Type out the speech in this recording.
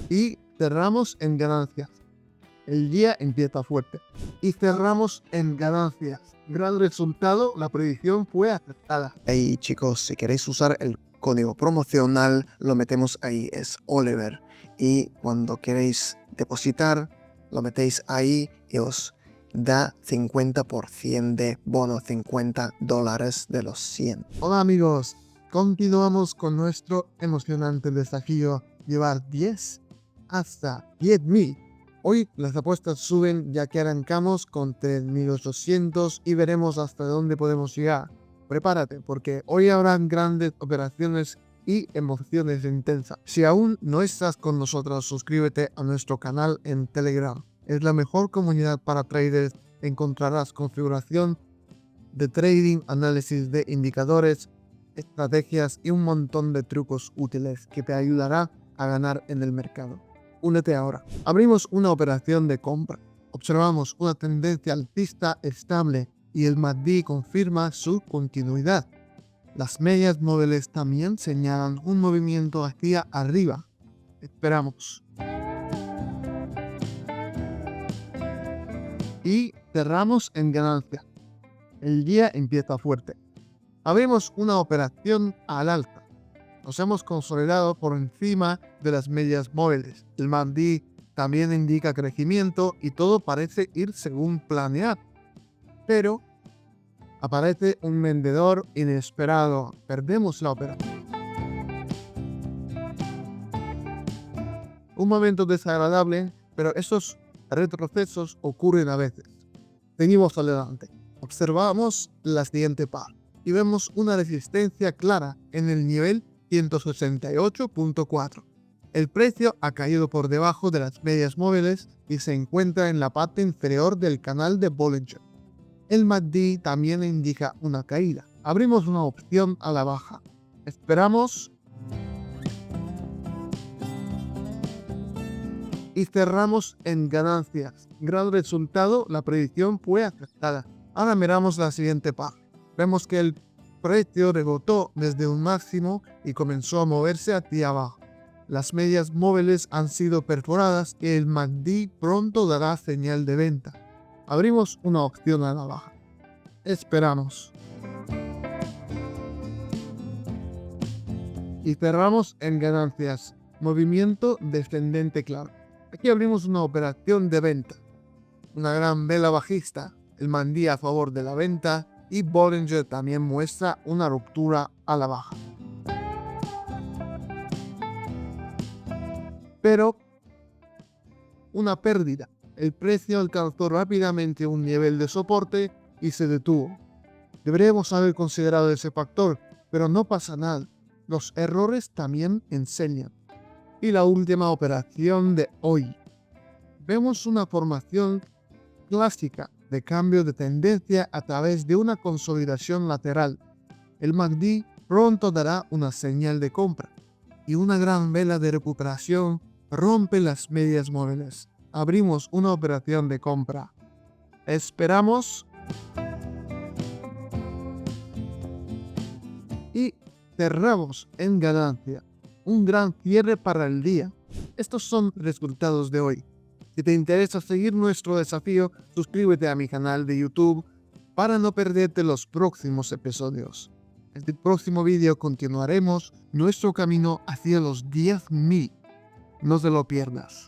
y cerramos en ganancias. El día empieza fuerte y cerramos en ganancias. Gran resultado, la predicción fue acertada. Hey chicos, si queréis usar el código promocional, lo metemos ahí, es Oliver. Y cuando queréis depositar, lo metéis ahí y os da 50% de bono, $50 de los 100. Hola amigos, continuamos con nuestro emocionante desafío, llevar 10 hasta 10.000. Hoy las apuestas suben ya que arrancamos con 3.800 y veremos hasta dónde podemos llegar. Prepárate porque hoy habrán grandes operaciones y emociones intensas. Si aún no estás con nosotros, suscríbete a nuestro canal en Telegram. Es la mejor comunidad para traders. Encontrarás configuración de trading, análisis de indicadores, estrategias y un montón de trucos útiles que te ayudará a ganar en el mercado. Únete ahora. Abrimos una operación de compra. Observamos una tendencia alcista estable y el MACD confirma su continuidad. Las medias móviles también señalan un movimiento hacia arriba. Esperamos. Y cerramos en ganancia. El día empieza fuerte. Abrimos una operación al alza. Nos hemos consolidado por encima de las medias móviles. El MACD también indica crecimiento y todo parece ir según planeado. Pero aparece un vendedor inesperado. Perdemos la operación. Un momento desagradable, pero esos retrocesos ocurren a veces. Seguimos adelante. Observamos la siguiente par y vemos una resistencia clara en el nivel 168.4. El precio ha caído por debajo de las medias móviles y se encuentra en la parte inferior del canal de Bollinger. El MACD también indica una caída. Abrimos una opción a la baja. Esperamos y cerramos en ganancias. Gran resultado, la predicción fue acertada. Ahora miramos la siguiente par. Vemos que el precio rebotó desde un máximo y comenzó a moverse hacia abajo. Las medias móviles han sido perforadas y el MACD pronto dará señal de venta. Abrimos una opción a la baja. Esperamos. Y cerramos en ganancias. Movimiento descendente claro. Aquí abrimos una operación de venta. Una gran vela bajista. El MACD a favor de la venta y Bollinger también muestra una ruptura a la baja. Pero una pérdida. El precio alcanzó rápidamente un nivel de soporte y se detuvo. Deberíamos haber considerado ese factor, pero no pasa nada. Los errores también enseñan. Y la última operación de hoy. Vemos una formación clásica de cambio de tendencia a través de una consolidación lateral. El MACD pronto dará una señal de compra y una gran vela de recuperación rompe las medias móviles. Abrimos una operación de compra. Esperamos y cerramos en ganancia. Un gran cierre para el día. Estos son resultados de hoy. Si te interesa seguir nuestro desafío, suscríbete a mi canal de YouTube para no perderte los próximos episodios. En el próximo vídeo continuaremos nuestro camino hacia los 10.000. No te lo pierdas.